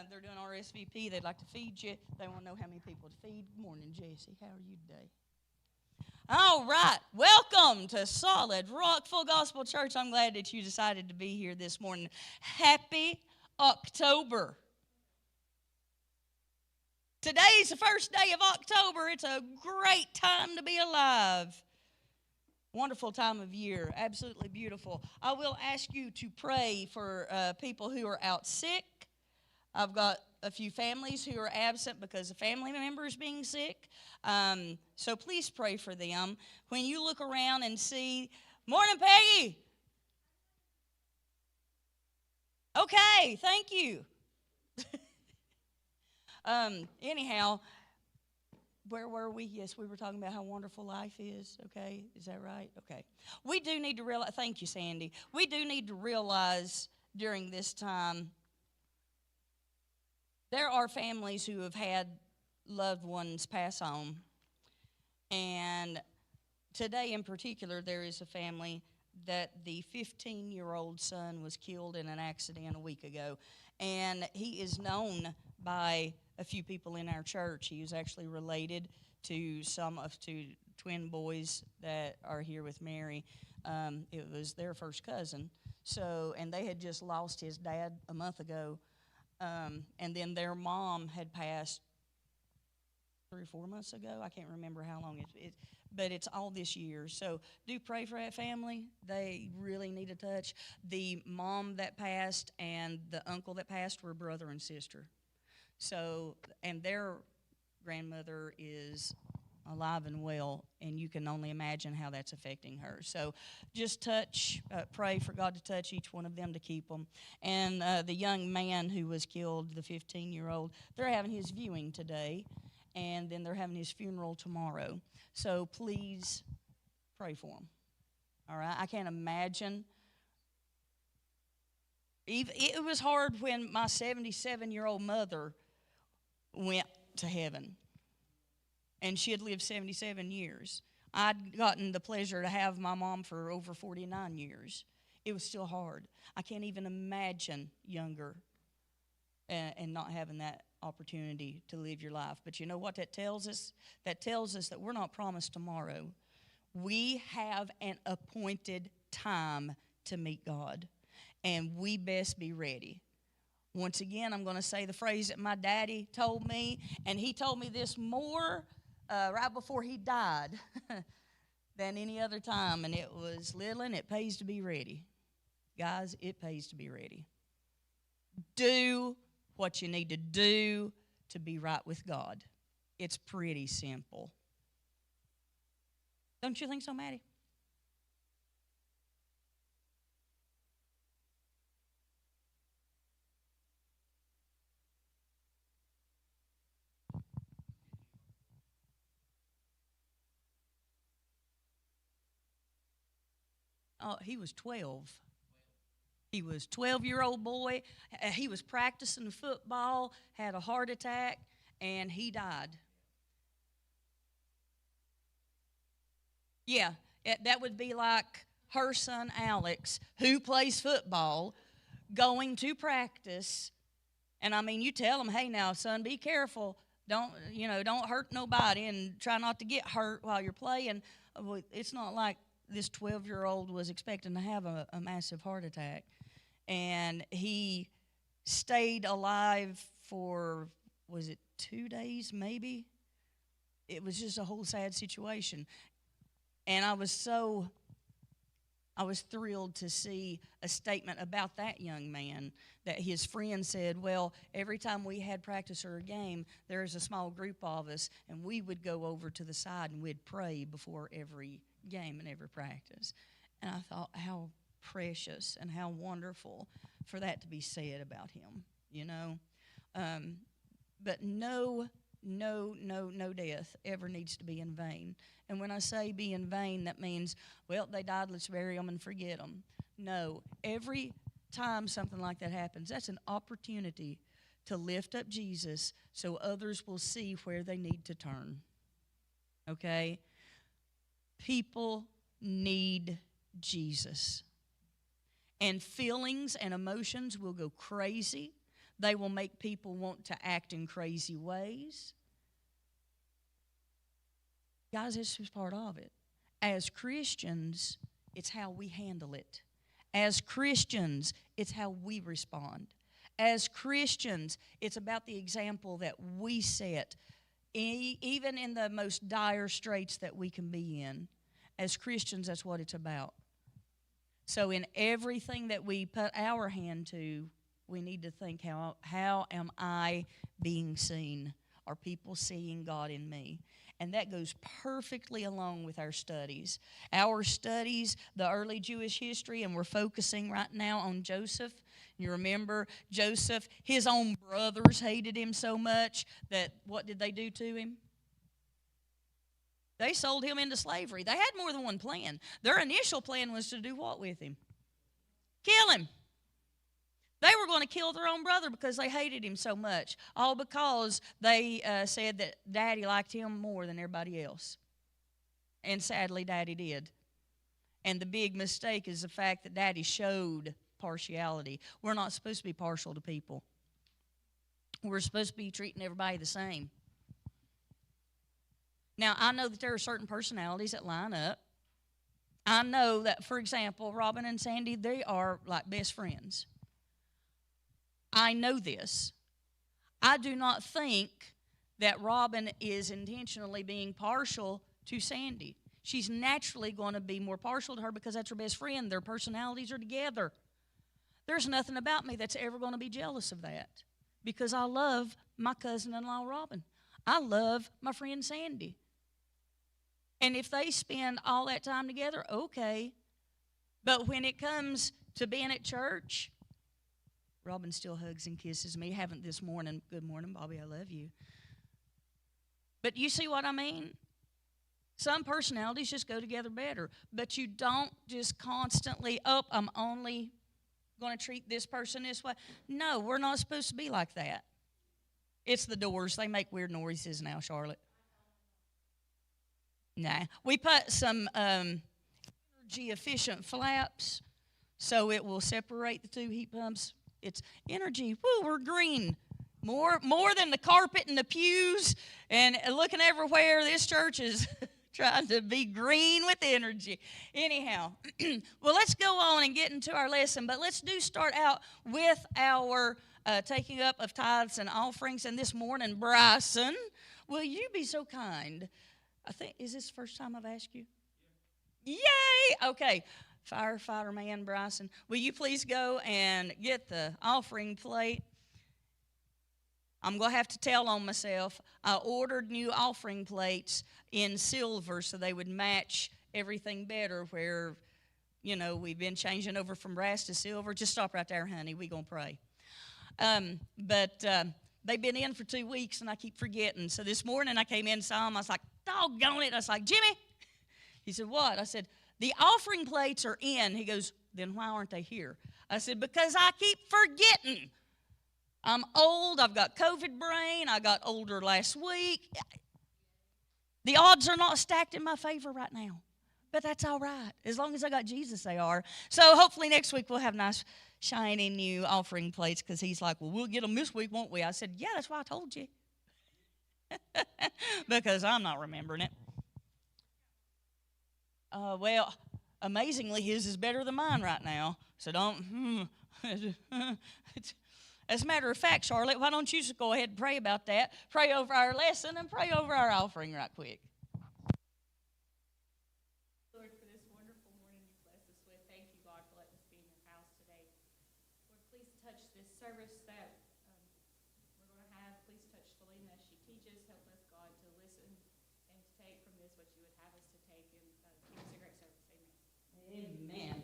They're doing RSVP. They'd like to feed you. They want to know how many people to feed. Good morning, Jesse. How are you today? All right. Welcome to Solid Rock Full Gospel Church. I'm glad that you decided to be here this morning. Happy October. Today's the first day of October. It's a great time to be alive. Wonderful time of year. Absolutely beautiful. I will ask you to pray for people who are out sick. I've got a few families who are absent because a family member is being sick. So please pray for them. When you look around and see, morning, Peggy. Okay, thank you. Anyhow, where were we? Yes, we were talking about how wonderful life is. Okay, is that right? Okay. We do need to realize, thank you, Sandy. We do need to realize during this time, there are families who have had loved ones pass on. And today in particular, there is a family that the 15-year-old son was killed in an accident a week ago. And he is known by a few people in our church. He was actually related to two twin boys that are here with Mary. It was their first cousin. And they had just lost his dad a month ago. And then their mom had passed 3 or 4 months ago. I can't remember how long but it's all this year. So do pray for that family. They really need a touch. The mom that passed and the uncle that passed were brother and sister. So, and their grandmother is alive and well, and you can only imagine how that's affecting her. So just pray for God to touch each one of them to keep them. And the young man who was killed, the 15-year-old, they're having his viewing today, and then they're having his funeral tomorrow. So please pray for him. All right? I can't imagine. It was hard when my 77-year-old mother went to heaven. And she had lived 77 years. I'd gotten the pleasure to have my mom for over 49 years. It was still hard. I can't even imagine younger and not having that opportunity to live your life. But you know what that tells us? That tells us that we're not promised tomorrow. We have an appointed time to meet God, and we best be ready. Once again, I'm going to say the phrase that my daddy told me, and he told me this more right before he died than any other time, and it was, Lillian, it pays to be ready. Guys, it pays to be ready. Do what you need to do to be right with God. It's pretty simple. Don't you think so, Maddie? Oh, he was 12. He was a 12-year-old boy. He was practicing football, had a heart attack, and he died. Yeah, that would be like her son Alex, who plays football, going to practice. And I mean, you tell him, hey, now, son, be careful. Don't hurt nobody and try not to get hurt while you're playing. It's not like this 12-year-old was expecting to have a massive heart attack. And he stayed alive for, was it 2 days maybe? It was just a whole sad situation. And I was thrilled to see a statement about that young man that his friend said, well, every time we had practice or a game, there was a small group of us, and we would go over to the side and we'd pray before every game and every practice. And I thought, how precious and how wonderful for that to be said about him, you know. But no death ever needs to be in vain. And when I say be in vain, that means, well, they died, let's bury them and forget them. No, every time something like that happens, that's an opportunity to lift up Jesus so others will see where they need to turn. Okay? People need Jesus. And feelings and emotions will go crazy. They will make people want to act in crazy ways. Guys, this is part of it. As Christians, it's how we handle it. As Christians, it's how we respond. As Christians, it's about the example that we set, even in the most dire straits that we can be in. As Christians, that's what it's about. So in everything that we put our hand to, we need to think, how am I being seen? Are people seeing God in me? And that goes perfectly along with our studies. Our studies, the early Jewish history, and we're focusing right now on Joseph. You remember Joseph, his own brothers hated him so much that what did they do to him? They sold him into slavery. They had more than one plan. Their initial plan was to do what with him? Kill him. They were going to kill their own brother because they hated him so much, all because they said that Daddy liked him more than everybody else. And sadly, Daddy did. And the big mistake is the fact that Daddy showed partiality. We're not supposed to be partial to people. We're supposed to be treating everybody the same. Now, I know that there are certain personalities that line up. I know that, for example, Robin and Sandy, they are like best friends. I know this. I do not think that Robin is intentionally being partial to Sandy. She's naturally going to be more partial to her because that's her best friend. Their personalities are together. There's nothing about me that's ever going to be jealous of that because I love my cousin-in-law, Robin. I love my friend Sandy. And if they spend all that time together, okay. But when it comes to being at church, Robin still hugs and kisses me. Haven't this morning. Good morning, Bobby. I love you. But you see what I mean? Some personalities just go together better. But you don't just constantly, I'm only going to treat this person this way. No, we're not supposed to be like that. It's the doors. They make weird noises now, Charlotte. Nah. We put some energy-efficient flaps so it will separate the two heat pumps. It's energy. Woo, we're green. More than the carpet and the pews and looking everywhere. This church is trying to be green with energy. Anyhow, well, let's go on and get into our lesson. But let's start out with our taking up of tithes and offerings. And this morning, Bryson, will you be so kind? Is this the first time I've asked you? Yeah. Yay! Okay. Firefighter man Bryson, will you please go and get the offering plate? I'm going to have to tell on myself. I ordered new offering plates in silver so they would match everything better where, we've been changing over from brass to silver. Just stop right there, honey. We're going to pray. But they've been in for 2 weeks, and I keep forgetting. So this morning I came in and saw them. I was like, doggone it. I was like, Jimmy. He said, what? I said, the offering plates are in. He goes, then why aren't they here? I said, because I keep forgetting. I'm old. I've got COVID brain. I got older last week. The odds are not stacked in my favor right now. But that's all right. As long as I got Jesus, they are. So hopefully next week we'll have nice, shiny new offering plates because he's like, well, we'll get them this week, won't we? I said, yeah, that's why I told you. Because I'm not remembering it. Well, amazingly, his is better than mine right now. So don't. As a matter of fact, Charlotte, why don't you just go ahead and pray about that? Pray over our lesson and pray over our offering right quick. Lord, for this wonderful morning you blessed us with. Thank you, God, for letting us be in your house today. Lord, please touch this service that we're going to have. Please touch Felina as she teaches. Help us, God, to listen and to take from this what you would have us to take. And keep us a great service. Amen.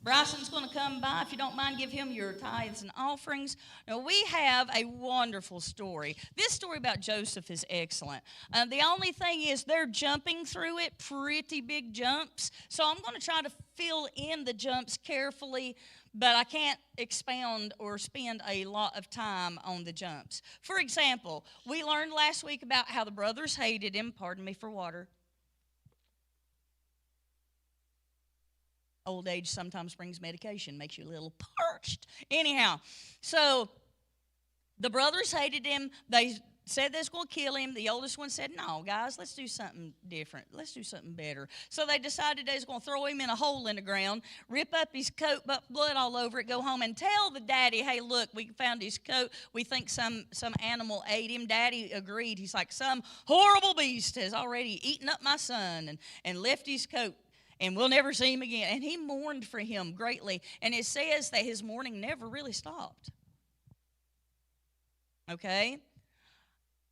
Bryson's going to come by. If you don't mind, give him your tithes and offerings. Now, we have a wonderful story. This story about Joseph is excellent. The only thing is they're jumping through it, pretty big jumps. So I'm going to try to fill in the jumps carefully, but I can't expound or spend a lot of time on the jumps. For example, we learned last week about how the brothers hated him. Pardon me for water. Old age sometimes brings medication, makes you a little parched. Anyhow, so The brothers hated him. They said they was going to kill him. The oldest one said, no, guys, let's do something different. Let's do something better. So they decided they was going to throw him in a hole in the ground, rip up his coat, but blood all over it, go home and tell the daddy, hey, look, we found his coat. We think some animal ate him. Daddy agreed. He's like, some horrible beast has already eaten up my son and left his coat, and we'll never see him again. And he mourned for him greatly. And it says that his mourning never really stopped. Okay?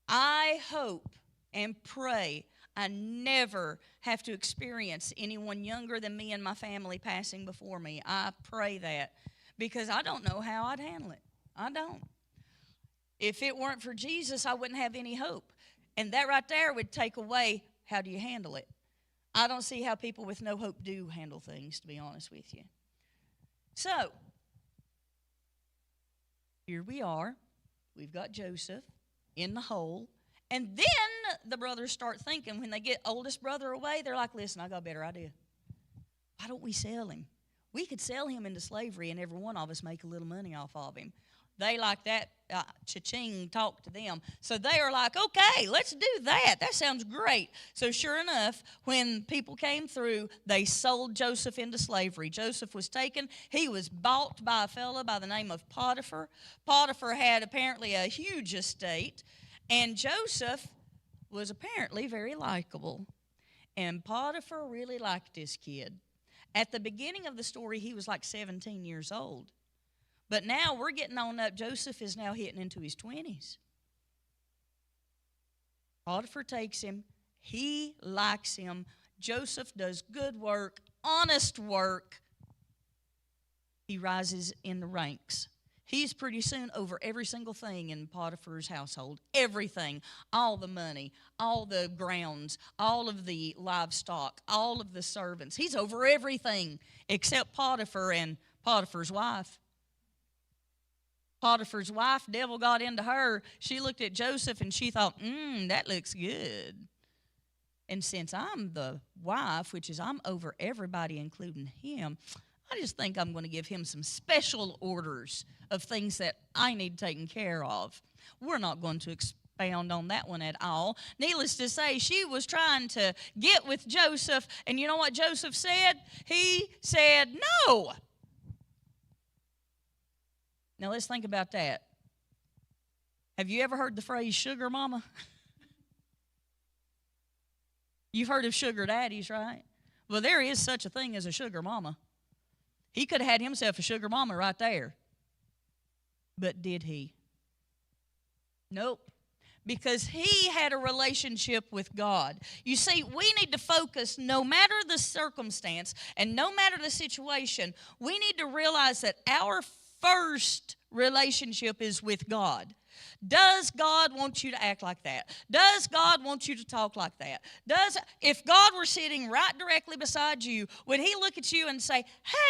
I hope and pray I never have to experience anyone younger than me and my family passing before me. I pray that, because I don't know how I'd handle it. I don't. If it weren't for Jesus, I wouldn't have any hope. And that right there would take away, how do you handle it? I don't see how people with no hope do handle things, to be honest with you. So, here we are. We've got Joseph in the hole. And then the brothers start thinking, when they get oldest brother away, they're like, listen, I got a better idea. Why don't we sell him? We could sell him into slavery and every one of us make a little money off of him. They like that cha-ching talk to them. So they are like, okay, let's do that. That sounds great. So sure enough, when people came through, they sold Joseph into slavery. Joseph was taken. He was bought by a fellow by the name of Potiphar. Potiphar had apparently a huge estate, and Joseph was apparently very likable. And Potiphar really liked this kid. At the beginning of the story, he was like 17 years old. But now we're getting on up. Joseph is now hitting into his 20s. Potiphar takes him. He likes him. Joseph does good work, honest work. He rises in the ranks. He's pretty soon over every single thing in Potiphar's household. Everything. All the money, all the grounds, all of the livestock, all of the servants. He's over everything except Potiphar and Potiphar's wife. Potiphar's wife, devil got into her. She looked at Joseph and she thought, that looks good. And since I'm the wife, which is I'm over everybody, including him, I just think I'm going to give him some special orders of things that I need taken care of. We're not going to expound on that one at all. Needless to say, she was trying to get with Joseph, and you know what Joseph said? He said no. Now, let's think about that. Have you ever heard the phrase sugar mama? You've heard of sugar daddies, right? Well, there is such a thing as a sugar mama. He could have had himself a sugar mama right there. But did he? Nope. Because he had a relationship with God. You see, we need to focus, no matter the circumstance and no matter the situation, we need to realize that our first relationship is with God. Does God want you to act like that? Does God want you to talk like that? If God were sitting right directly beside you, would he look at you and say,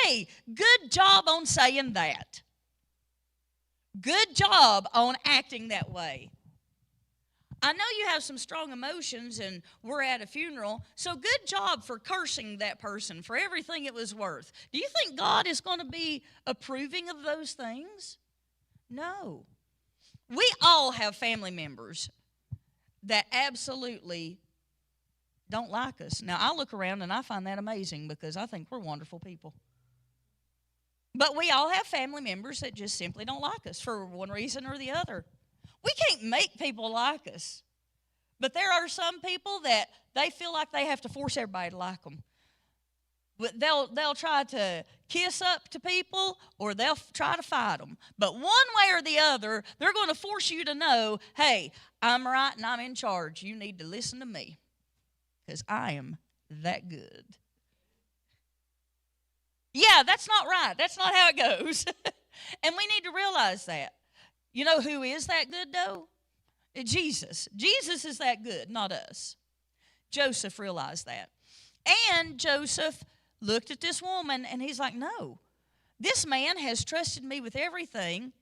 hey, good job on saying that? Good job on acting that way. I know you have some strong emotions and we're at a funeral, so good job for cursing that person for everything it was worth. Do you think God is going to be approving of those things? No. We all have family members that absolutely don't like us. Now, I look around and I find that amazing because I think we're wonderful people. But we all have family members that just simply don't like us for one reason or the other. We can't make people like us. But there are some people that they feel like they have to force everybody to like them. But they'll try to kiss up to people or they'll try to fight them. But one way or the other, they're going to force you to know, hey, I'm right and I'm in charge. You need to listen to me because I am that good. Yeah, that's not right. That's not how it goes. And we need to realize that. You know who is that good, though? Jesus. Jesus is that good, not us. Joseph realized that. And Joseph looked at this woman, and he's like, no, this man has trusted me with everything,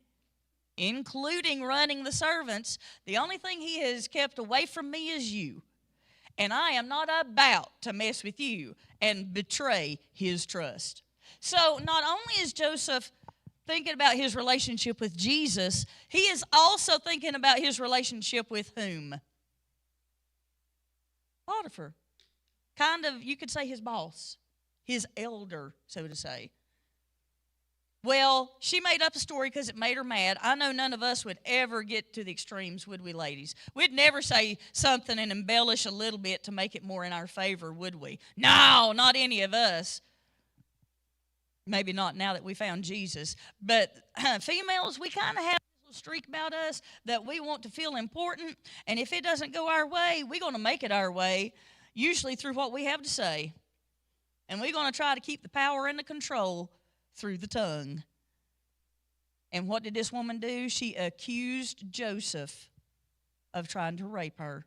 including running the servants. The only thing he has kept away from me is you. And I am not about to mess with you and betray his trust. So not only is Joseph thinking about his relationship with Jesus, he is also thinking about his relationship with whom? Potiphar. Kind of, you could say his boss, his elder, so to say. Well, she made up a story because it made her mad. I know none of us would ever get to the extremes, would we, ladies? We'd never say something and embellish a little bit to make it more in our favor, would we? No, not any of us. Maybe not now that we found Jesus. But females, we kind of have this little streak about us that we want to feel important. And if it doesn't go our way, we're going to make it our way, usually through what we have to say. And we're going to try to keep the power and the control through the tongue. And what did this woman do? She accused Joseph of trying to rape her.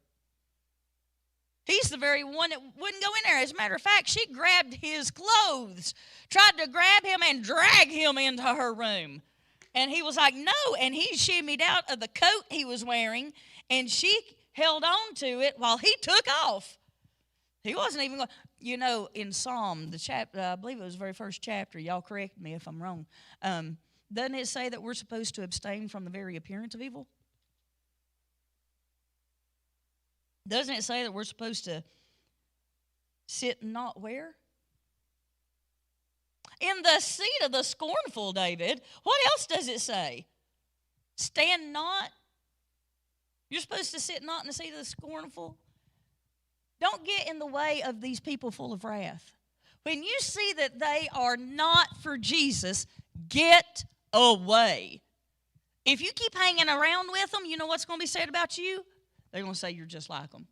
He's the very one that wouldn't go in there. As a matter of fact, she grabbed his clothes, tried to grab him and drag him into her room. And he was like, no. And he shimmied out of the coat he was wearing, and she held on to it while he took off. He wasn't even going. You know, in Psalm, the chapter, I believe it was the very first chapter, y'all correct me if I'm wrong, doesn't it say that we're supposed to abstain from the very appearance of evil? Doesn't it say that we're supposed to sit and not where? In the seat of the scornful, David. What else does it say? Stand not. You're supposed to sit not in the seat of the scornful. Don't get in the way of these people full of wrath. When you see that they are not for Jesus, get away. If you keep hanging around with them, you know what's going to be said about you? They're going to say you're just like them.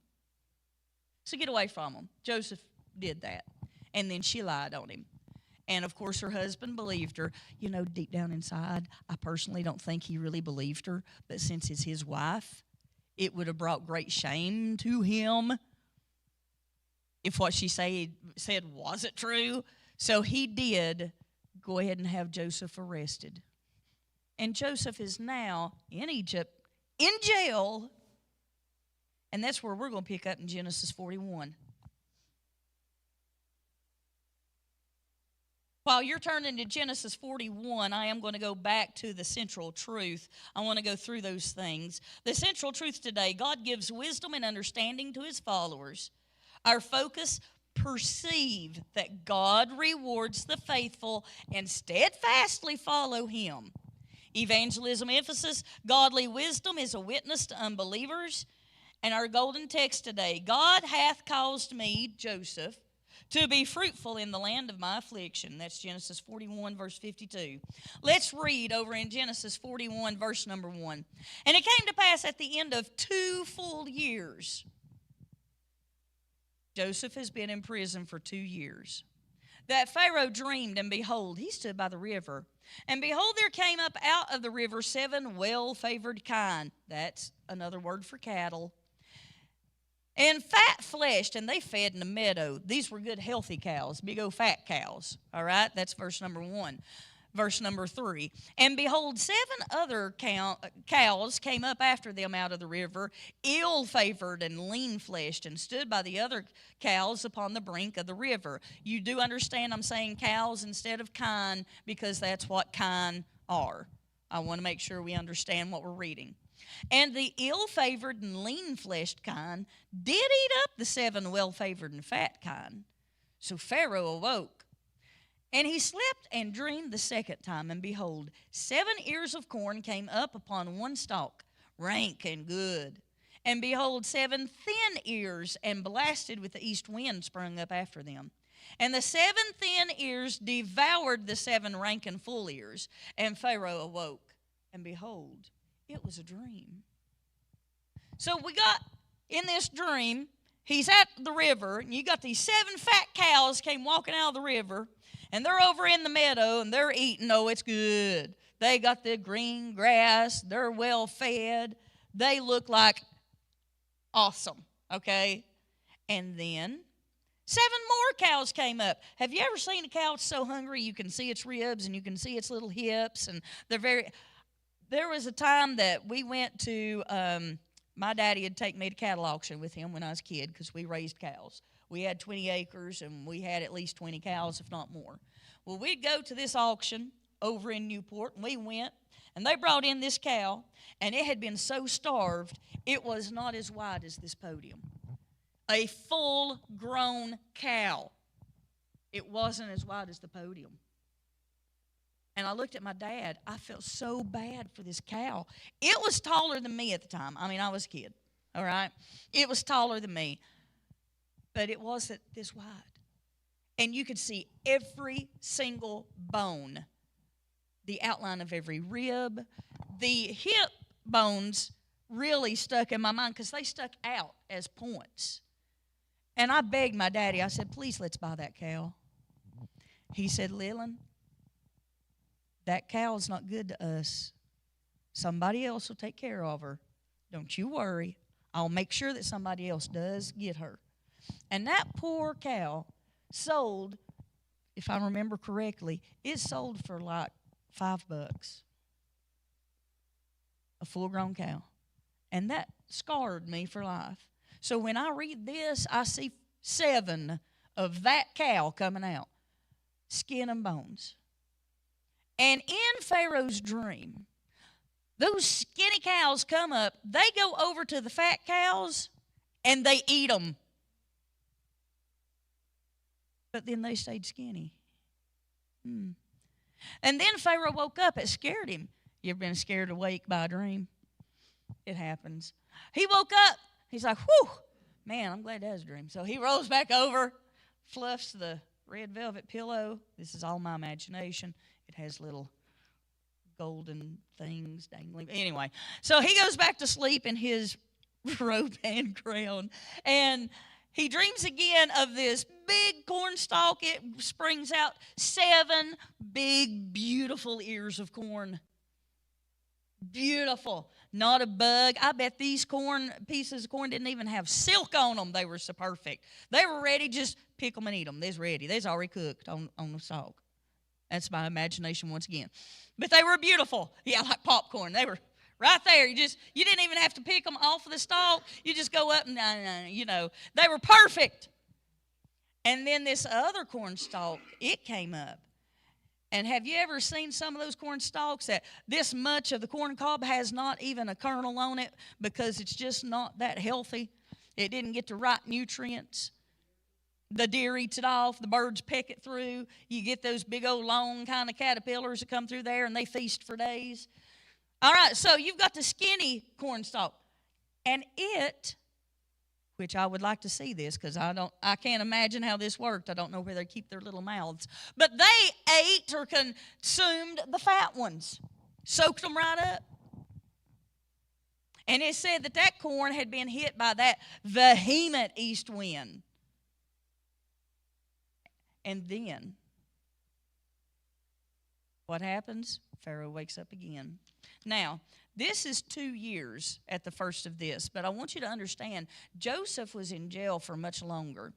So get away from them. Joseph did that. And then she lied on him. And, of course, her husband believed her. You know, deep down inside, I personally don't think he really believed her. But since it's his wife, it would have brought great shame to him if what she said wasn't true. So he did go ahead and have Joseph arrested. And Joseph is now in Egypt, in jail. And that's where we're going to pick up in Genesis 41. While you're turning to Genesis 41, I am going to go back to the central truth. I want to go through those things. The central truth today, God gives wisdom and understanding to his followers. Our focus, perceive that God rewards the faithful and steadfastly follow him. Evangelism emphasis, godly wisdom is a witness to unbelievers. And our golden text today, God hath caused me, Joseph, to be fruitful in the land of my affliction. That's Genesis 41, verse 52. Let's read over in Genesis 41, verse number 1. And it came to pass at the end of 2 full years. Joseph has been in prison for 2 years. That Pharaoh dreamed, and behold, he stood by the river. And behold, there came up out of the river 7 well-favored kine. That's another word for cattle. And fat-fleshed, and they fed in the meadow. These were good, healthy cows, big old fat cows. All right, that's verse number 1. Verse number 3, and behold, 7 other cows came up after them out of the river, ill-favored and lean-fleshed, and stood by the other cows upon the brink of the river. You do understand I'm saying cows instead of kine because that's what kine are. I want to make sure we understand what we're reading. And the ill-favored and lean-fleshed kine did eat up the 7 well-favored and fat kine. So Pharaoh awoke. And he slept and dreamed the second time, and behold, 7 ears of corn came up upon one stalk, rank and good. And behold, 7 thin ears, and blasted with the east wind, sprung up after them. And the 7 thin ears devoured the 7 rank and full ears. And Pharaoh awoke, and behold, it was a dream. So we got in this dream, he's at the river, and you got these 7 fat cows came walking out of the river. And they're over in the meadow, and they're eating. Oh, it's good. They got the green grass. They're well fed. They look like awesome, okay? And then 7 more cows came up. Have you ever seen a cow that's so hungry you can see its ribs and you can see its little hips? And there was a time that we went to, my daddy would take me to cattle auction with him when I was a kid because we raised cows. We had 20 acres, and we had at least 20 cows, if not more. Well, we'd go to this auction over in Newport, and we went, and they brought in this cow, and it had been so starved, it was not as wide as this podium. A full-grown cow. It wasn't as wide as the podium. And I looked at my dad. I felt so bad for this cow. It was taller than me at the time. I mean, I was a kid, all right? It was taller than me, but it wasn't this wide. And you could see every single bone, the outline of every rib. The hip bones really stuck in my mind because they stuck out as points. And I begged my daddy, I said, please, let's buy that cow. He said, Leland, that cow's not good to us. Somebody else will take care of her. Don't you worry. I'll make sure that somebody else does get her. And that poor cow sold, if I remember correctly, it sold for like $5. A full-grown cow. And that scarred me for life. So when I read this, I see 7 of that cow coming out. Skin and bones. And in Pharaoh's dream, those skinny cows come up, they go over to the fat cows, and they eat them. But then they stayed skinny. And then Pharaoh woke up. It scared him. You ever been scared awake by a dream? It happens. He woke up. He's like, whew, man, I'm glad that was a dream. So he rolls back over, fluffs the red velvet pillow. This is all my imagination. It has little golden things dangling. Anyway, so he goes back to sleep in his robe and crown. And he dreams again of this big cornstalk. It springs out 7 big, beautiful ears of corn. Beautiful. Not a bug. I bet these pieces of corn didn't even have silk on them. They were so perfect. They were ready, just pick them and eat them. They's ready. They's already cooked on the stalk. That's my imagination once again. But they were beautiful. Yeah, like popcorn. They were right there. You didn't even have to pick them off of the stalk. You just go up and, they were perfect. And then this other corn stalk, it came up. And have you ever seen some of those corn stalks that this much of the corn cob has not even a kernel on it because it's just not that healthy? It didn't get the right nutrients. The deer eats it off. The birds peck it through. You get those big old long kind of caterpillars that come through there and they feast for days. All right, so you've got the skinny corn stalk. And it, which I would like to see this because I can't imagine how this worked. I don't know where they keep their little mouths. But they ate or consumed the fat ones. Soaked them right up. And it said that corn had been hit by that vehement east wind. And then, what happens? Pharaoh wakes up again. Now, this is 2 years at the first of this, but I want you to understand, Joseph was in jail for much longer.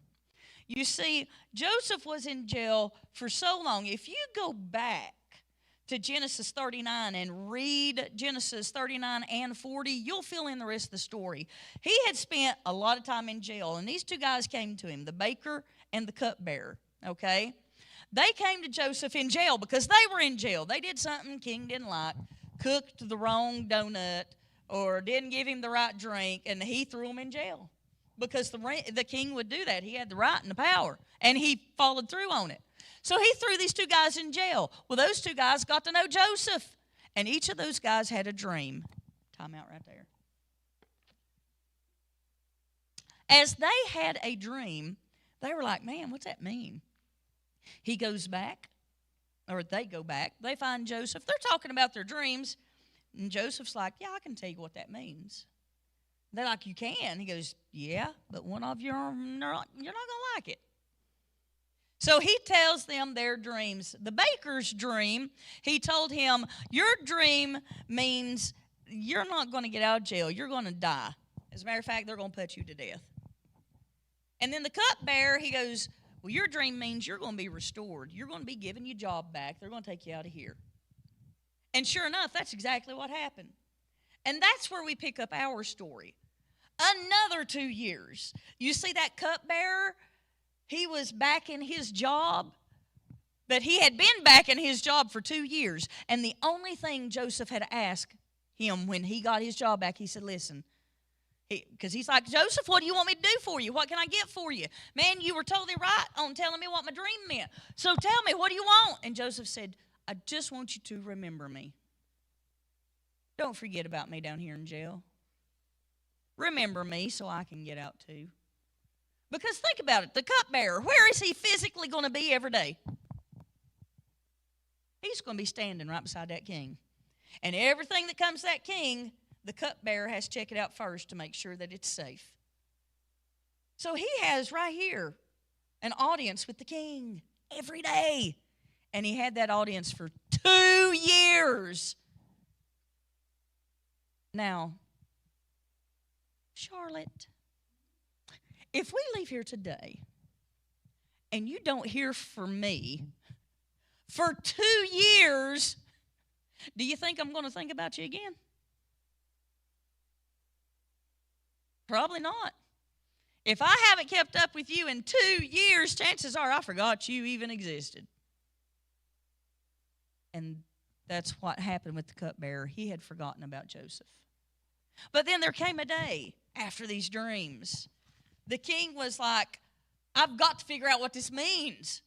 You see, Joseph was in jail for so long. If you go back to Genesis 39 and read Genesis 39 and 40, you'll fill in the rest of the story. He had spent a lot of time in jail, and these 2 guys came to him, the baker and the cupbearer. Okay? They came to Joseph in jail because they were in jail. They did something king didn't like, cooked the wrong donut, or didn't give him the right drink, and he threw them in jail because the king would do that. He had the right and the power, and he followed through on it. So he threw these 2 guys in jail. Well, those 2 guys got to know Joseph, and each of those guys had a dream. Time out right there. As they had a dream, they were like, man, what's that mean? He goes back, or they go back. They find Joseph. They're talking about their dreams. And Joseph's like, yeah, I can tell you what that means. They're like, you can? He goes, yeah, but one of you, you're not going to like it. So he tells them their dreams. The baker's dream, he told him, your dream means you're not going to get out of jail. You're going to die. As a matter of fact, they're going to put you to death. And then the cupbearer, he goes, well, your dream means you're going to be restored. You're going to be given your job back. They're going to take you out of here. And sure enough, that's exactly what happened. And that's where we pick up our story. Another 2 years. You see that cupbearer? He was back in his job. But he had been back in his job for 2 years. And the only thing Joseph had asked him when he got his job back, he said, listen, because he's like, Joseph, what do you want me to do for you? What can I get for you? Man, you were totally right on telling me what my dream meant. So tell me, what do you want? And Joseph said, I just want you to remember me. Don't forget about me down here in jail. Remember me so I can get out too. Because think about it, the cupbearer, where is he physically going to be every day? He's going to be standing right beside that king. And everything that comes to that king, the cupbearer has to check it out first to make sure that it's safe. So he has right here an audience with the king every day. And he had that audience for 2 years. Now, Charlotte, if we leave here today and you don't hear from me for 2 years, do you think I'm going to think about you again? Probably not. If I haven't kept up with you in 2 years, chances are I forgot you even existed. And that's what happened with the cupbearer. He had forgotten about Joseph. But then there came a day after these dreams. The king was like, I've got to figure out what this means.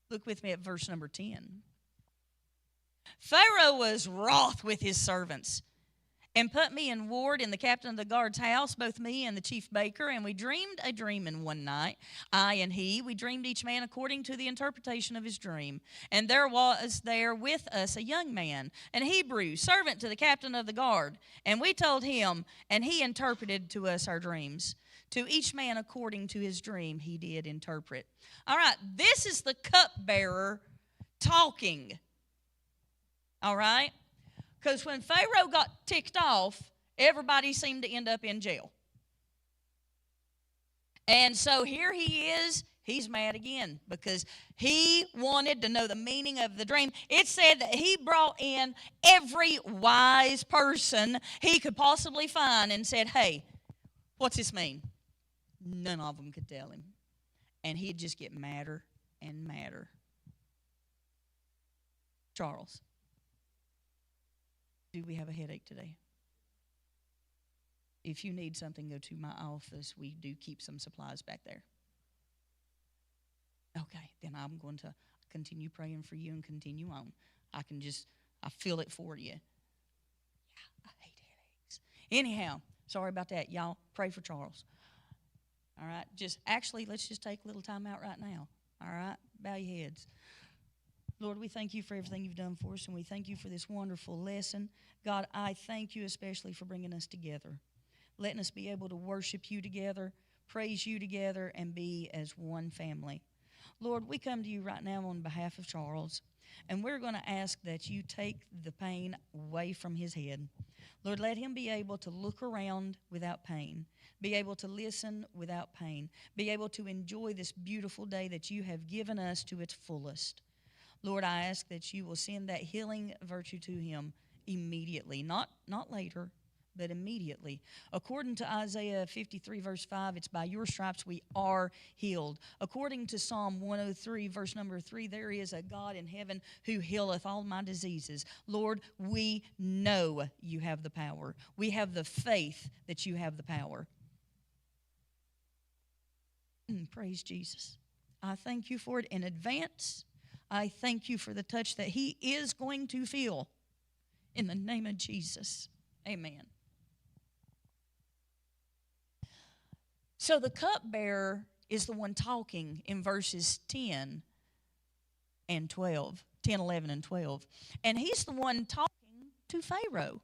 Look with me at verse number 10. Pharaoh was wroth with his servants and put me in ward in the captain of the guard's house, both me and the chief baker, and we dreamed a dream in one night. I and he, we dreamed each man according to the interpretation of his dream. And there was there with us a young man, an Hebrew, servant to the captain of the guard. And we told him, and he interpreted to us our dreams. To each man according to his dream he did interpret. All right, this is the cupbearer talking. All right? Because when Pharaoh got ticked off, everybody seemed to end up in jail. And so here he is. He's mad again because he wanted to know the meaning of the dream. It said that he brought in every wise person he could possibly find and said, hey, what's this mean? None of them could tell him. And he'd just get madder and madder. Charles, do we have a headache today? If you need something, go to my office. We do keep some supplies back there. Okay, then I'm going to continue praying for you and continue on. I feel it for you. Yeah, I hate headaches. Anyhow, sorry about that. Y'all pray for Charles. All right, let's just take a little time out right now. All right, bow your heads. Lord, we thank you for everything you've done for us, and we thank you for this wonderful lesson. God, I thank you especially for bringing us together, letting us be able to worship you together, praise you together, and be as one family. Lord, we come to you right now on behalf of Charles, and we're going to ask that you take the pain away from his head. Lord, let him be able to look around without pain, be able to listen without pain, be able to enjoy this beautiful day that you have given us to its fullest. Lord, I ask that you will send that healing virtue to him immediately, not later, but immediately. According to Isaiah 53, verse 5, it's by your stripes we are healed. According to Psalm 103, verse number 3, there is a God in heaven who healeth all my diseases. Lord, we know you have the power. We have the faith that you have the power. Praise Jesus. I thank you for it in advance. I thank you for the touch that he is going to feel. In the name of Jesus, amen. So the cupbearer is the one talking in verses 10 and 12, 10, 11, and 12. And he's the one talking to Pharaoh.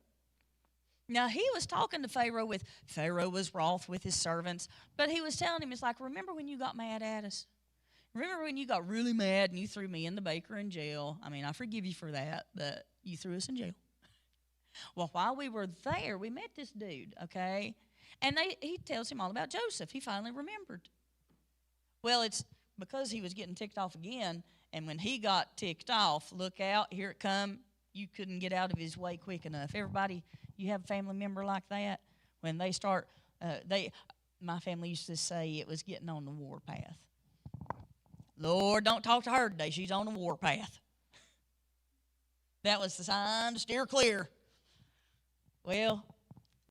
Now, he was talking to Pharaoh Pharaoh was wroth with his servants, but he was telling him, it's like, remember when you got mad at us? Remember when you got really mad and you threw me and the baker in jail? I mean, I forgive you for that, but you threw us in jail. Well, while we were there, we met this dude, okay? And he tells him all about Joseph. He finally remembered. Well, it's because he was getting ticked off again, and when he got ticked off, look out, here it come. You couldn't get out of his way quick enough. Everybody, you have a family member like that? When they start, my family used to say it was getting on the warpath. Lord, don't talk to her today. She's on the warpath. That was the sign to steer clear. Well,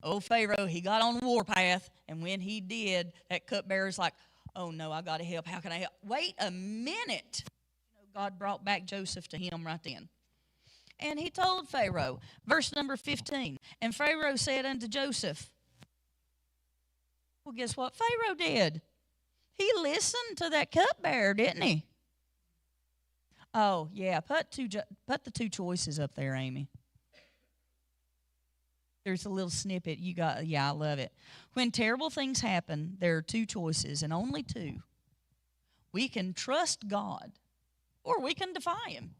old Pharaoh, he got on the warpath, and when he did, that cupbearer's like, oh no, I got to help. How can I help? Wait a minute. God brought back Joseph to him right then. And he told Pharaoh, verse number 15, and Pharaoh said unto Joseph, well, guess what Pharaoh did? He listened to that cupbearer, didn't he? Oh, yeah, put the two choices up there, Amy. There's a little snippet you got. Yeah, I love it. When terrible things happen, there are two choices, and only two. We can trust God, or we can defy him.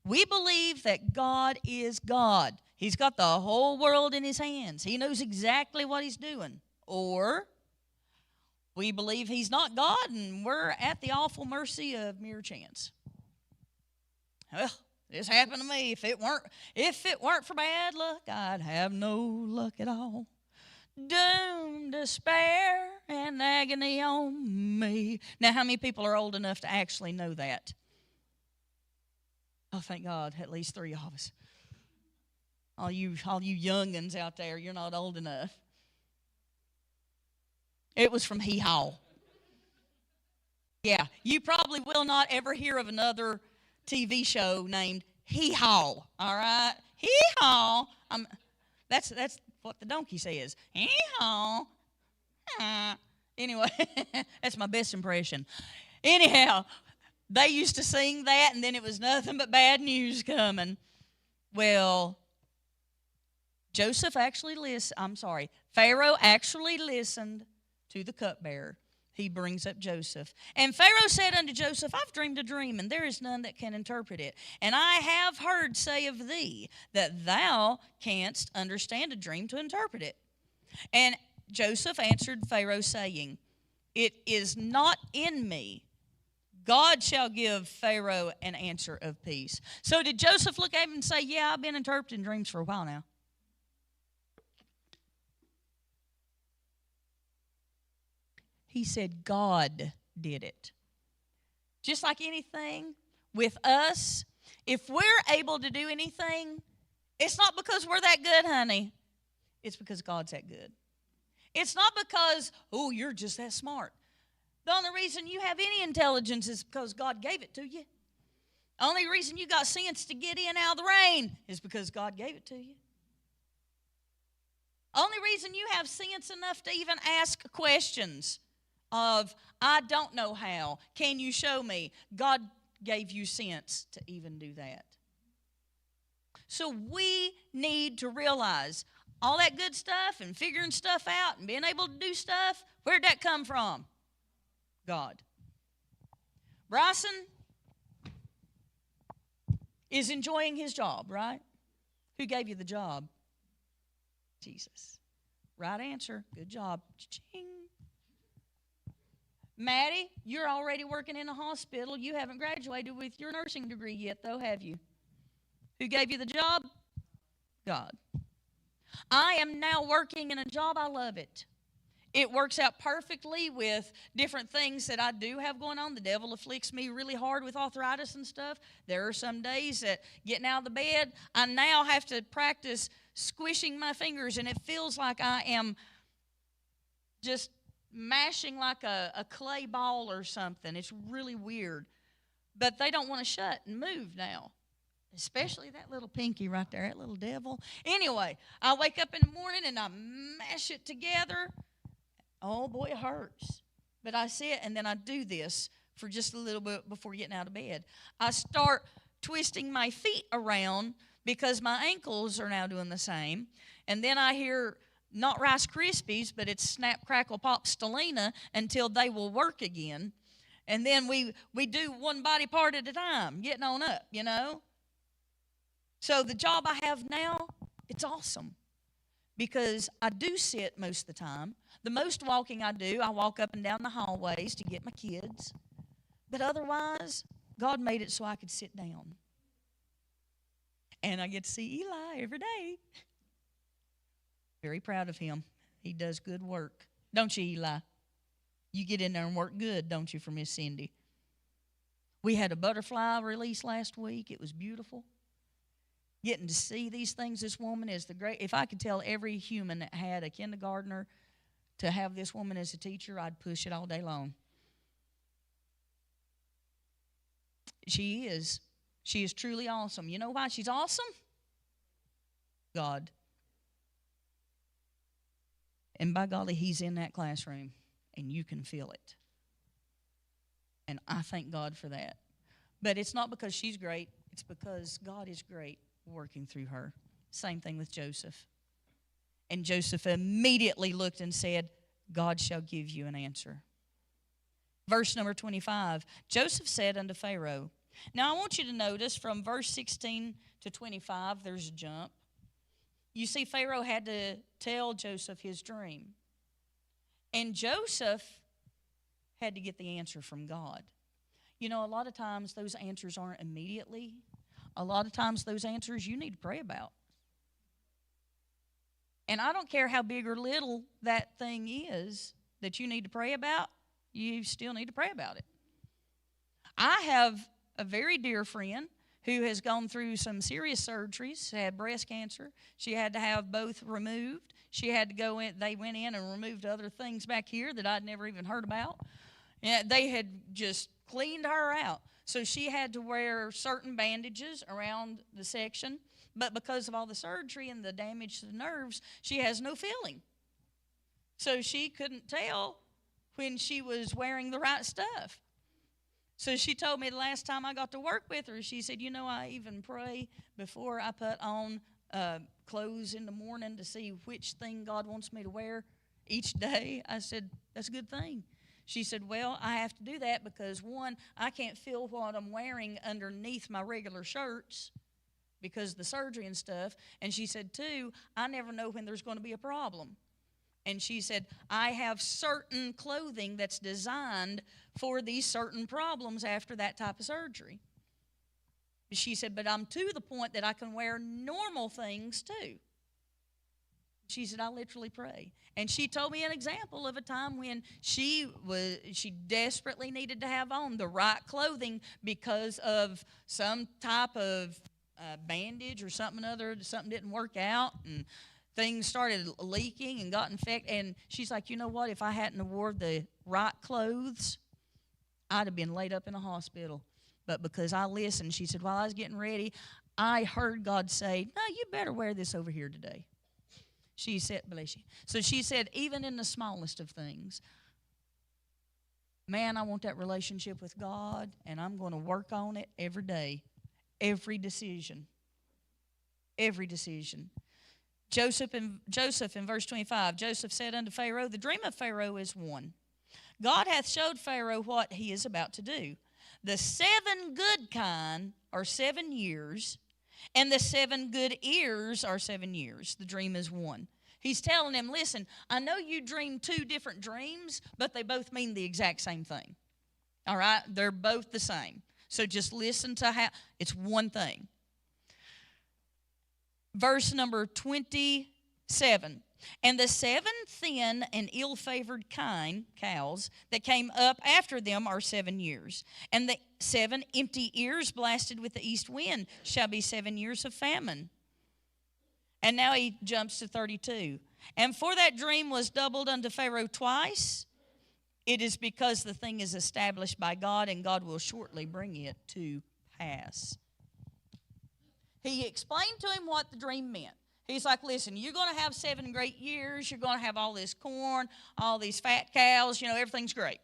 We believe that God is God. He's got the whole world in his hands. He knows exactly what he's doing. Or we believe he's not God, and we're at the awful mercy of mere chance. Well, this happened to me. If it weren't for bad luck, I'd have no luck at all. Doom, despair, and agony on me. Now, how many people are old enough to actually know that? Oh, thank God, at least 3 of us. All you young'uns out there, you're not old enough. It was from Hee Haw. Yeah, you probably will not ever hear of another TV show named Hee Haw. All right, Hee Haw. That's what the donkey says. Hee Haw. Anyway, that's my best impression. Anyhow, they used to sing that, and then it was nothing but bad news coming. Well, Pharaoh actually listened to the cupbearer. He brings up Joseph. And Pharaoh said unto Joseph, I've dreamed a dream, and there is none that can interpret it. And I have heard say of thee that thou canst understand a dream to interpret it. And Joseph answered Pharaoh, saying, it is not in me. God shall give Pharaoh an answer of peace. So did Joseph look at him and say, yeah, I've been interpreting dreams for a while now? He said God did it. Just like anything with us, if we're able to do anything, it's not because we're that good, honey. It's because God's that good. It's not because, oh, you're just that smart. The only reason you have any intelligence is because God gave it to you. The only reason you got sense to get in out of the rain is because God gave it to you. Only reason you have sense enough to even ask questions of, I don't know how, can you show me? God gave you sense to even do that. So we need to realize all that good stuff and figuring stuff out and being able to do stuff, where'd that come from? God. Bryson is enjoying his job, right? Who gave you the job? Jesus. Right answer. Good job. Cha-ching. Maddie, you're already working in a hospital. You haven't graduated with your nursing degree yet, though, have you? Who gave you the job? God. I am now working in a job. I love it. It works out perfectly with different things that I do have going on. The devil afflicts me really hard with arthritis and stuff. There are some days that getting out of the bed, I now have to practice squishing my fingers, and it feels like I am just mashing like a clay ball or something. It's really weird. But they don't want to shut and move now, especially that little pinky right there, that little devil. Anyway, I wake up in the morning and I mash it together. Oh, boy, it hurts. But I sit and then I do this for just a little bit before getting out of bed. I start twisting my feet around because my ankles are now doing the same. And then I hear not Rice Krispies, but it's Snap, Crackle, Pop, Stelina until they will work again. And then we do one body part at a time, getting on up, you know. So the job I have now, it's awesome because I do sit most of the time. The most walking I do, I walk up and down the hallways to get my kids. But otherwise, God made it so I could sit down. And I get to see Eli every day. Very proud of him. He does good work. Don't you, Eli? You get in there and work good, don't you, for Miss Cindy? We had a butterfly release last week. It was beautiful. Getting to see these things, this woman is the great. If I could tell every human that had a kindergartner to have this woman as a teacher, I'd push it all day long. She is. She is truly awesome. You know why she's awesome? God. And by golly, He's in that classroom, and you can feel it. And I thank God for that. But it's not because she's great. It's because God is great working through her. Same thing with Joseph. And Joseph immediately looked and said, God shall give you an answer. Verse number 25, Joseph said unto Pharaoh. Now I want you to notice from verse 16 to 25, there's a jump. You see, Pharaoh had to tell Joseph his dream. And Joseph had to get the answer from God. You know, a lot of times those answers aren't immediately. A lot of times those answers you need to pray about. And I don't care how big or little that thing is that you need to pray about, you still need to pray about it. I have a very dear friend who has gone through some serious surgeries, had breast cancer. She had to have both removed. She had to go in, they went in and removed other things back here that I'd never even heard about. Yeah, they had just cleaned her out. So she had to wear certain bandages around the section. But because of all the surgery and the damage to the nerves, she has no feeling. So she couldn't tell when she was wearing the right stuff. So she told me the last time I got to work with her, she said, you know, I even pray before I put on clothes in the morning to see which thing God wants me to wear each day. I said, that's a good thing. She said, well, I have to do that because, one, I can't feel what I'm wearing underneath my regular shirts because of the surgery and stuff. And she said, two, I never know when there's going to be a problem. And she said, I have certain clothing that's designed for these certain problems after that type of surgery. She said, but I'm to the point that I can wear normal things too. She said, I literally pray. And she told me an example of a time when she desperately needed to have on the right clothing because of some type of bandage or something other, something didn't work out, and things started leaking and got infected. And she's like, you know what? If I hadn't worn the right clothes, I'd have been laid up in a hospital. But because I listened, she said, while I was getting ready, I heard God say, no, you better wear this over here today. She said, bless you. So she said, even in the smallest of things, man, I want that relationship with God, and I'm going to work on it every day, every decision. Every decision. Joseph in verse 25, Joseph said unto Pharaoh, the dream of Pharaoh is one. God hath showed Pharaoh what he is about to do. The 7 good kind are 7 years, and the 7 good ears are 7 years. The dream is one. He's telling him, listen, I know you dreamed 2 different dreams, but they both mean the exact same thing. All right? They're both the same. So just listen to how it's one thing. Verse number 27. And the 7 thin and ill-favored cows that came up after them are 7 years. And the 7 empty ears blasted with the east wind shall be 7 years of famine. And now he jumps to 32. And for that dream was doubled unto Pharaoh twice. It is because the thing is established by God, and God will shortly bring it to pass. He explained to him what the dream meant. He's like, listen, you're going to have 7 great years. You're going to have all this corn, all these fat cows. You know, everything's great.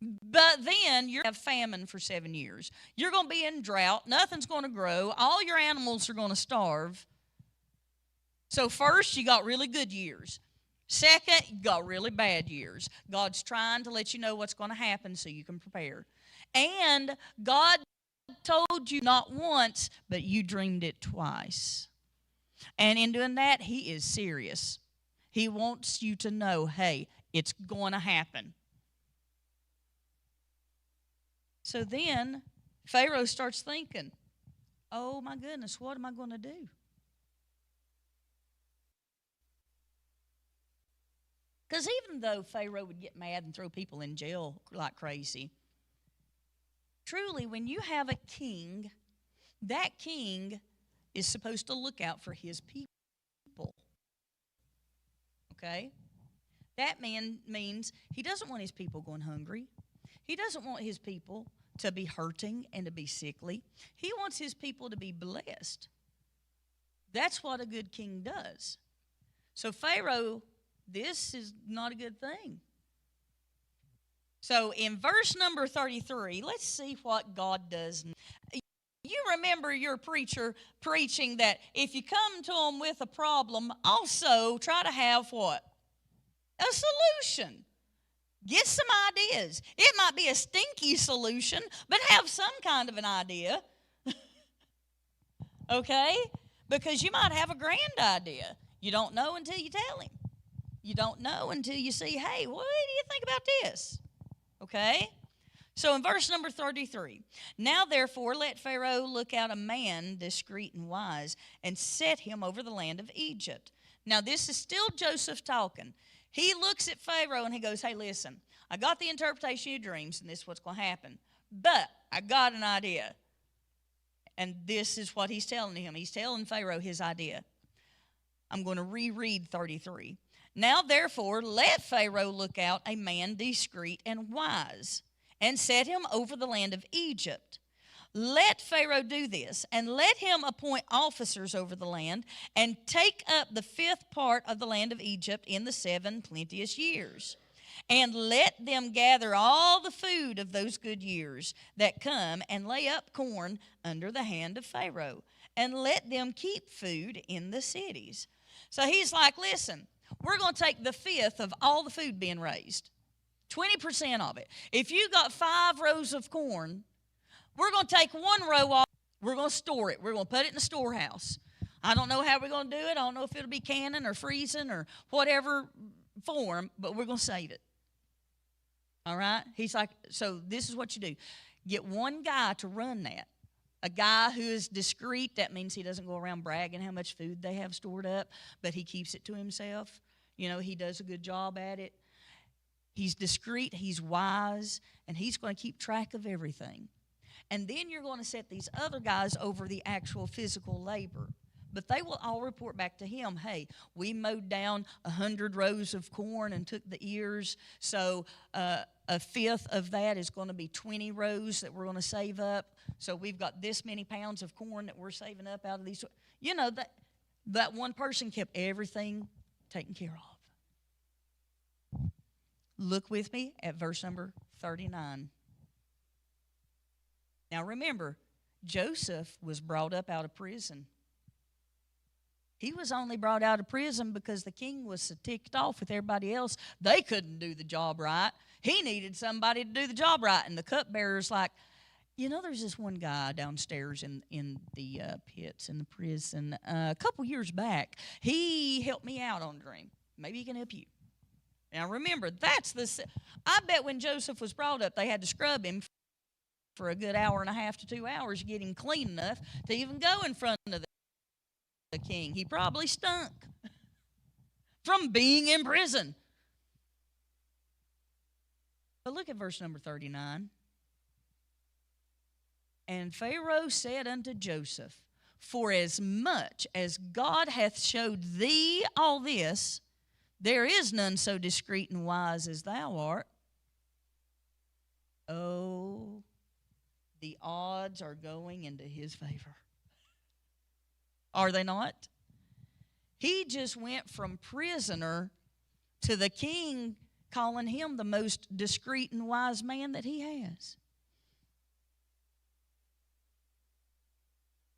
But then you're going to have famine for 7 years. You're going to be in drought. Nothing's going to grow. All your animals are going to starve. So first, you got really good years. Second, you got really bad years. God's trying to let you know what's going to happen so you can prepare. And God told you not once, but you dreamed it twice. And in doing that, he is serious. He wants you to know, hey, it's going to happen. So then Pharaoh starts thinking, oh my goodness, what am I going to do? Because even though Pharaoh would get mad and throw people in jail like crazy, Truly, when you have a king, that king is supposed to look out for his people. Okay? That man means he doesn't want his people going hungry. He doesn't want his people to be hurting and to be sickly. He wants his people to be blessed. That's what a good king does. So, Pharaoh, this is not a good thing. So, in verse number 33, let's see what God does. You remember your preacher preaching that if you come to him with a problem, also try to have what? A solution. Get some ideas. It might be a stinky solution, but have some kind of an idea. Okay? Because you might have a grand idea. You don't know until you tell him. You don't know until you see, hey, what do you think about this? Okay? So in verse number 33, now therefore let Pharaoh look out a man discreet and wise and set him over the land of Egypt. Now this is still Joseph talking. He looks at Pharaoh and he goes, hey, listen, I got the interpretation of your dreams and this is what's going to happen. But I got an idea. And this is what he's telling him. He's telling Pharaoh his idea. I'm going to reread 33. Now therefore let Pharaoh look out a man discreet and wise and set him over the land of Egypt. Let Pharaoh do this, and let him appoint officers over the land, and take up the fifth part of the land of Egypt in the 7 plenteous years. And let them gather all the food of those good years that come, and lay up corn under the hand of Pharaoh, and let them keep food in the cities. So he's like, listen, we're going to take the fifth of all the food being raised, 20% of it. If you got 5 rows of corn, we're going to take 1 row off. We're going to store it. We're going to put it in the storehouse. I don't know how we're going to do it. I don't know if it'll be canning or freezing or whatever form, but we're going to save it. All right? He's like, so this is what you do. Get one guy to run that. A guy who is discreet. That means he doesn't go around bragging how much food they have stored up, but he keeps it to himself. You know, he does a good job at it. He's discreet, he's wise, and he's going to keep track of everything. And then you're going to set these other guys over the actual physical labor. But they will all report back to him, hey, we mowed down 100 rows of corn and took the ears, so a fifth of that is going to be 20 rows that we're going to save up. So we've got this many pounds of corn that we're saving up out of these. You know, that one person kept everything taken care of. Look with me at verse number 39. Now remember, Joseph was brought up out of prison. He was only brought out of prison because the king was so ticked off with everybody else. They couldn't do the job right. He needed somebody to do the job right. And the cupbearer's like, you know, there's this one guy downstairs in the pits in the prison. A couple years back, he helped me out on a dream. Maybe he can help you. Now remember, I bet when Joseph was brought up, they had to scrub him for a good hour and a half to 2 hours to get him clean enough to even go in front of the king. He probably stunk from being in prison. But look at verse number 39. And Pharaoh said unto Joseph, for as much as God hath showed thee all this, there is none so discreet and wise as thou art. Oh, the odds are going into his favor. Are they not? He just went from prisoner to the king calling him the most discreet and wise man that he has.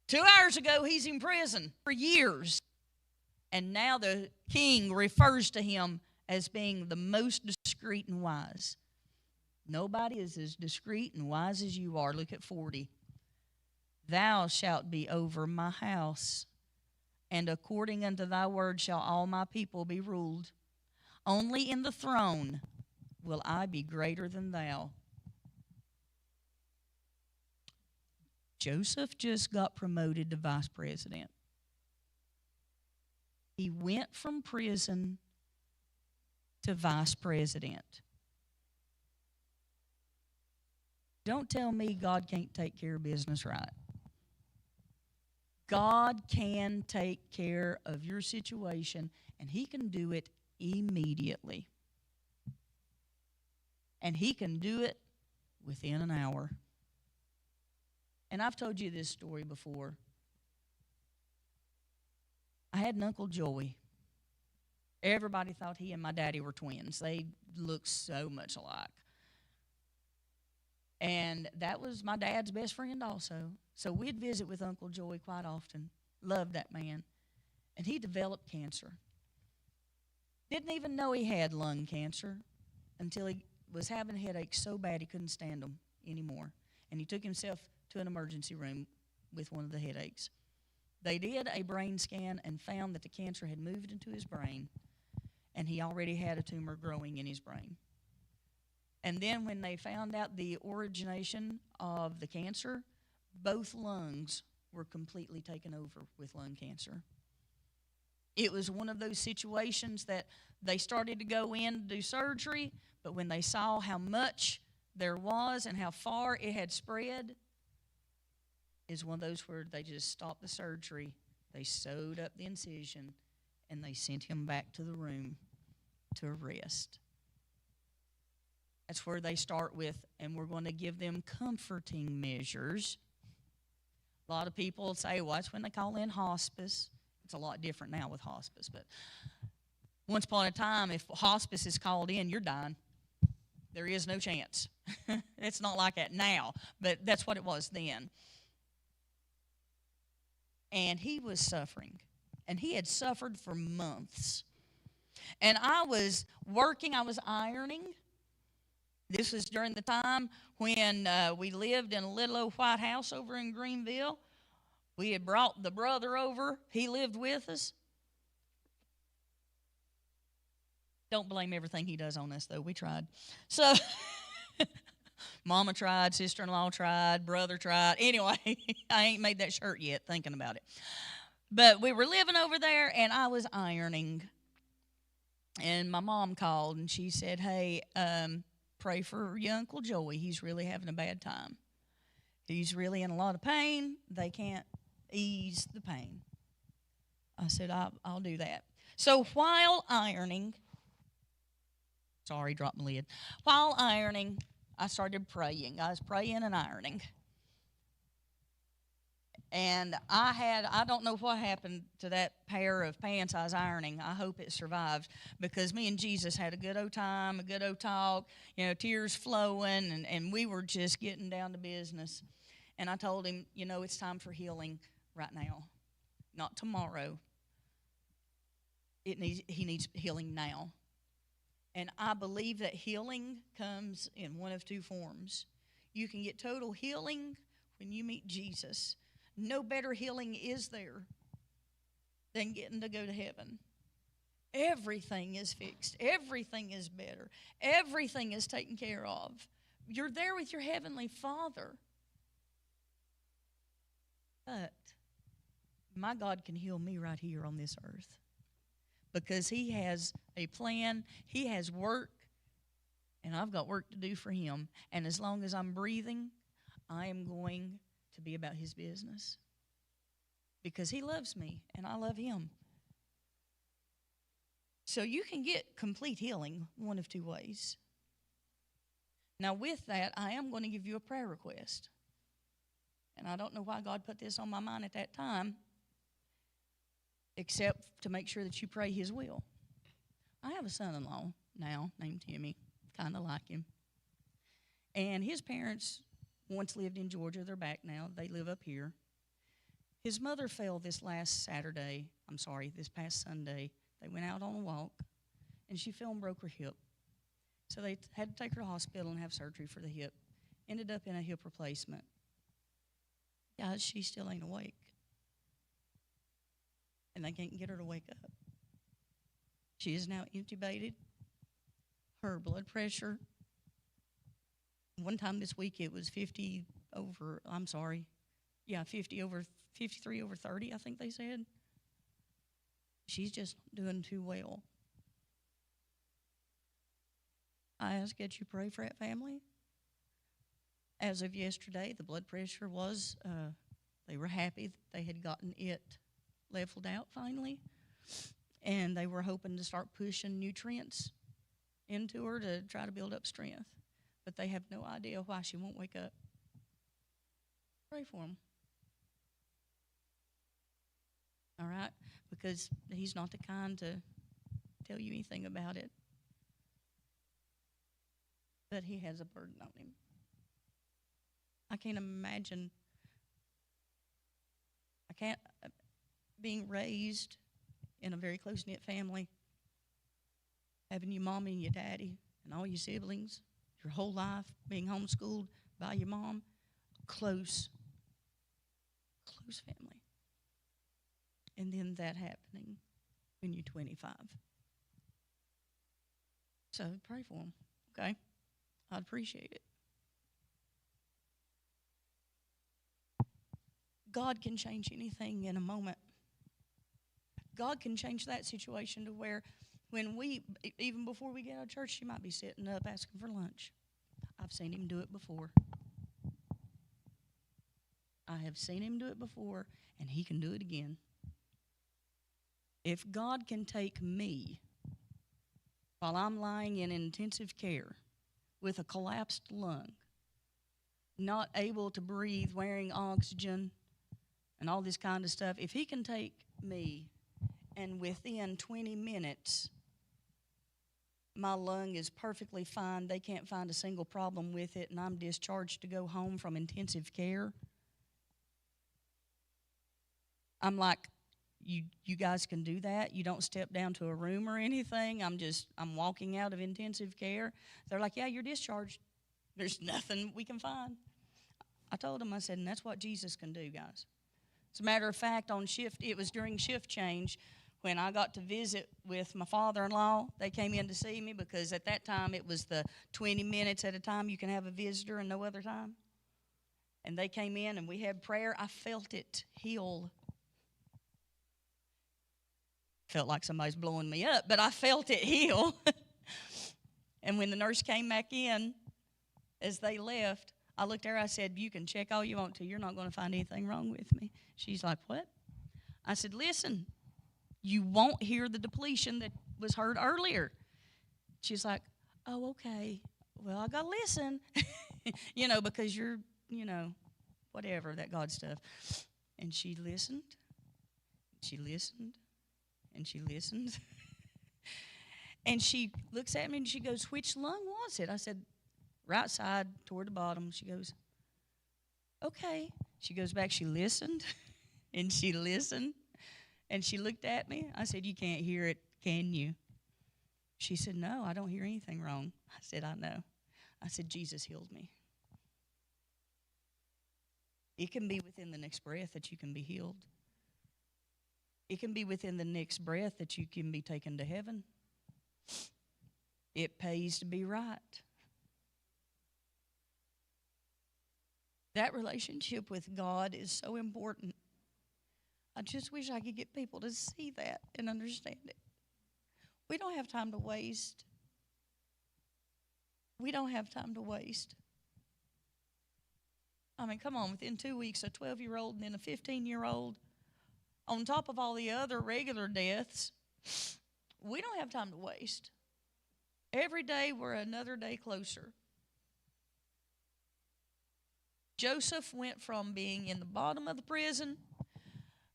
2 hours ago, he's in prison for years. And now the king refers to him as being the most discreet and wise. Nobody is as discreet and wise as you are. Look at 40. Thou shalt be over my house, and according unto thy word shall all my people be ruled. Only in the throne will I be greater than thou. Joseph just got promoted to vice president. He went from prison to vice president. Don't tell me God can't take care of business right. God can take care of your situation, and He can do it immediately. And He can do it within an hour. And I've told you this story before. I had an Uncle Joey. Everybody thought he and my daddy were twins. They looked so much alike. And that was my dad's best friend also. So we'd visit with Uncle Joey quite often. Loved that man. And he developed cancer. Didn't even know he had lung cancer until he was having headaches so bad he couldn't stand them anymore. And he took himself to an emergency room with one of the headaches. They did a brain scan and found that the cancer had moved into his brain, and he already had a tumor growing in his brain. And then when they found out the origination of the cancer, both lungs were completely taken over with lung cancer. It was one of those situations that they started to go in to do surgery, but when they saw how much there was and how far it had spread, is one of those where they just stopped the surgery, they sewed up the incision, and they sent him back to the room to rest. That's where they start with, and we're going to give them comforting measures. A lot of people say, well, that's when they call in hospice. It's a lot different now with hospice, but once upon a time, if hospice is called in, you're dying. There is no chance. It's not like that now, but that's what it was then. And he was suffering, and he had suffered for months. And I was working, I was ironing. This was during the time when we lived in a little old white house over in Greenville. We had brought the brother over. He lived with us. Don't blame everything he does on us, though. We tried. So, Mama tried, sister-in-law tried, brother tried. Anyway, I ain't made that shirt yet, thinking about it. But we were living over there, and I was ironing. And my mom called, and she said, hey, pray for your Uncle Joey. He's really having a bad time. He's really in a lot of pain. They can't ease the pain. I said, I'll do that. So while ironing, dropped my lid. While ironing, I started praying. I was praying and ironing. And I don't know what happened to that pair of pants I was ironing. I hope it survived, because me and Jesus had a good old time, a good old talk, tears flowing, and we were just getting down to business. And I told him, it's time for healing right now, not tomorrow. He needs healing now. And I believe that healing comes in one of two forms. You can get total healing when you meet Jesus. No better healing is there than getting to go to heaven. Everything is fixed. Everything is better. Everything is taken care of. You're there with your Heavenly Father. But my God can heal me right here on this earth, because He has a plan, He has work, and I've got work to do for Him. And as long as I'm breathing, I am going to be about His business, because He loves me and I love Him. So you can get complete healing one of two ways. Now with that, I am going to give you a prayer request. And I don't know why God put this on my mind at that time, except to make sure that you pray His will. I have a son-in-law now named Timmy, kind of like him. And his parents once lived in Georgia. They're back now. They live up here. His mother fell this past Sunday. They went out on a walk, and she fell and broke her hip. So they had to take her to the hospital and have surgery for the hip. Ended up in a hip replacement. Guys, she still ain't awake. And they can't get her to wake up. She is now intubated. Her blood pressure, one time this week it was 53 over 30, I think they said. She's just doing too well. I ask that you pray for that family. As of yesterday, the blood pressure was, they were happy that they had gotten it leveled out finally. And they were hoping to start pushing nutrients into her to try to build up strength. But they have no idea why she won't wake up. Pray for them. All right? Because he's not the kind to tell you anything about it. But he has a burden on him. I can't imagine, being raised in a very close-knit family, having your mommy and your daddy and all your siblings, your whole life, being homeschooled by your mom, close family. And then that happening when you're 25. So pray for them, okay? I'd appreciate it. God can change anything in a moment. God can change that situation to where when even before we get out of church, she might be sitting up asking for lunch. I've seen him do it before. I have seen him do it before, and he can do it again. If God can take me while I'm lying in intensive care with a collapsed lung, not able to breathe, wearing oxygen, and all this kind of stuff, if he can take me and within 20 minutes my lung is perfectly fine, they can't find a single problem with it, and I'm discharged to go home from intensive care, I'm like, you guys can do that? You don't step down to a room or anything? I'm walking out of intensive care. They're like, yeah, you're discharged. There's nothing we can find. I told them, I said, and that's what Jesus can do, guys. As a matter of fact, on shift, it was during shift change when I got to visit with my father-in-law. They came in to see me because at that time it was the 20 minutes at a time you can have a visitor and no other time. And they came in and we had prayer. I felt it heal. Felt like somebody's blowing me up, but I felt it heal. And when the nurse came back in, as they left, I looked at her, I said, you can check all you want to. You're not going to find anything wrong with me. She's like, what? I said, listen, you won't hear the depletion that was heard earlier. She's like, oh, okay. Well, I got to listen, because you're, whatever, that God stuff. And she listened, and she listened. And she looks at me and she goes, which lung was it? I said, right side toward the bottom. She goes, okay. She goes back, she listened, and she listened, and she looked at me. I said, you can't hear it, can you? She said, no, I don't hear anything wrong. I said, I know. I said, Jesus healed me. It can be within the next breath that you can be healed. It can be within the next breath that you can be taken to heaven. It pays to be right. That relationship with God is so important. I just wish I could get people to see that and understand it. We don't have time to waste. We don't have time to waste. I mean, come on, within 2 weeks, a 12-year-old and then a 15-year-old, on top of all the other regular deaths, we don't have time to waste. Every day, we're another day closer. Joseph went from being in the bottom of the prison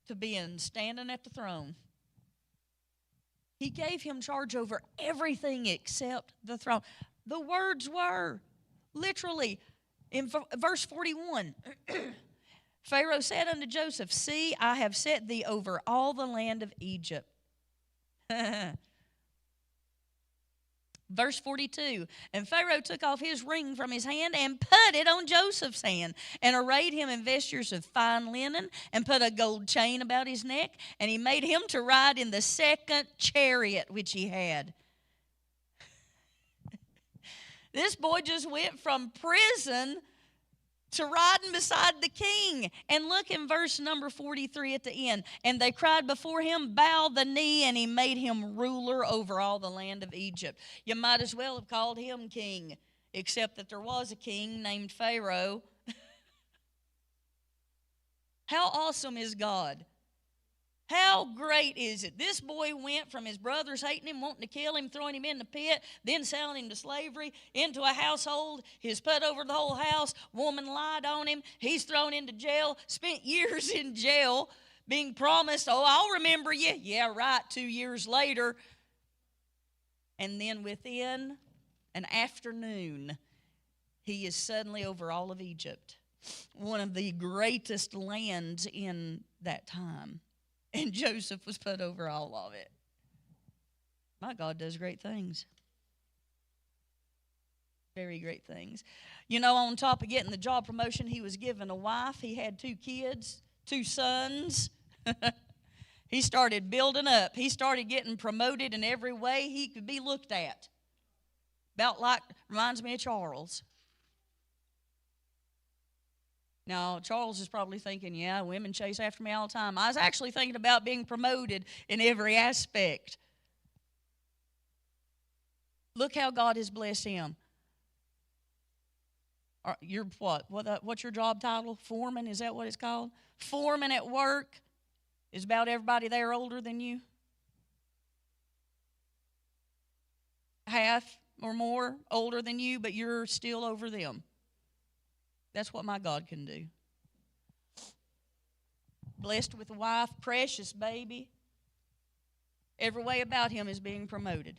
to being standing at the throne. He gave him charge over everything except the throne. The words were, literally, in verse 41, Pharaoh said unto Joseph, see, I have set thee over all the land of Egypt. Verse 42, and Pharaoh took off his ring from his hand and put it on Joseph's hand and arrayed him in vestures of fine linen and put a gold chain about his neck, and he made him to ride in the second chariot which he had. This boy just went from prison to riding beside the king. And look in verse number 43 at the end. And they cried before him, bow the knee, and he made him ruler over all the land of Egypt. You might as well have called him king. except that there was a king named Pharaoh. How awesome is God? How great is it? This boy went from his brothers hating him, wanting to kill him, throwing him in the pit, then selling him to slavery, into a household. He's put over the whole house. Woman lied on him. He's thrown into jail, spent years in jail, being promised, oh, I'll remember you. Yeah, right, 2 years later. And then within an afternoon, he is suddenly over all of Egypt, one of the greatest lands in that time. And Joseph was put over all of it. My God does great things. Very great things. You know, on top of getting the job promotion, he was given a wife. He had 2 kids, 2 sons. He started building up. He started getting promoted in every way he could be looked at. About like, reminds me of Charles. Now, Charles is probably thinking, yeah, women chase after me all the time. I was actually thinking about being promoted in every aspect. Look how God has blessed him. You're what? What's your job title? Foreman, is that what it's called? Foreman at work. Is about everybody there older than you? Half or more older than you, but you're still over them. That's what my God can do. Blessed with a wife, precious baby. Every way about him is being promoted.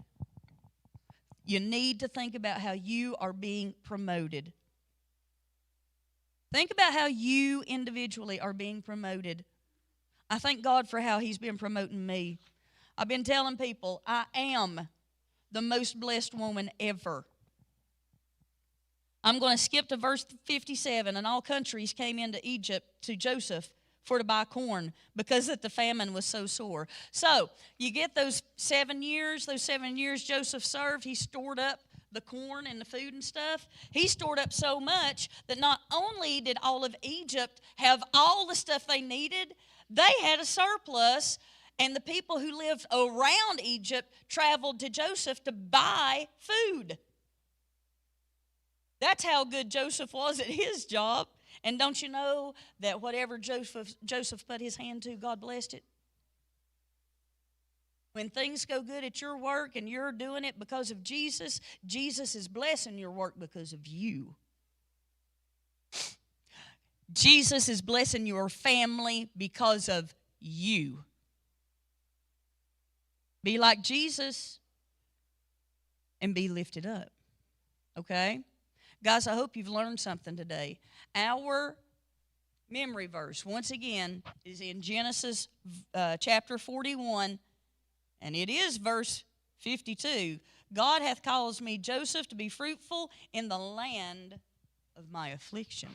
You need to think about how you are being promoted. Think about how you individually are being promoted. I thank God for how he's been promoting me. I've been telling people I am the most blessed woman ever. I'm going to skip to verse 57. And all countries came into Egypt to Joseph for to buy corn because that the famine was so sore. So you get those 7 years Joseph served. He stored up the corn and the food and stuff. He stored up so much that not only did all of Egypt have all the stuff they needed, they had a surplus. And the people who lived around Egypt traveled to Joseph to buy food. That's how good Joseph was at his job. And don't you know that whatever Joseph put his hand to, God blessed it? When things go good at your work and you're doing it because of Jesus, Jesus is blessing your work because of you. Jesus is blessing your family because of you. Be like Jesus and be lifted up. Okay? Guys, I hope you've learned something today. Our memory verse, once again, is in Genesis chapter 41, and it is verse 52. God hath caused me, Joseph, to be fruitful in the land of my affliction.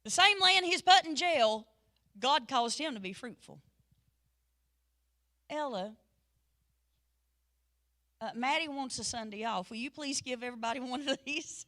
The same land he's put in jail, God caused him to be fruitful. Ella, Maddie wants a Sunday off. Will you please give everybody one of these?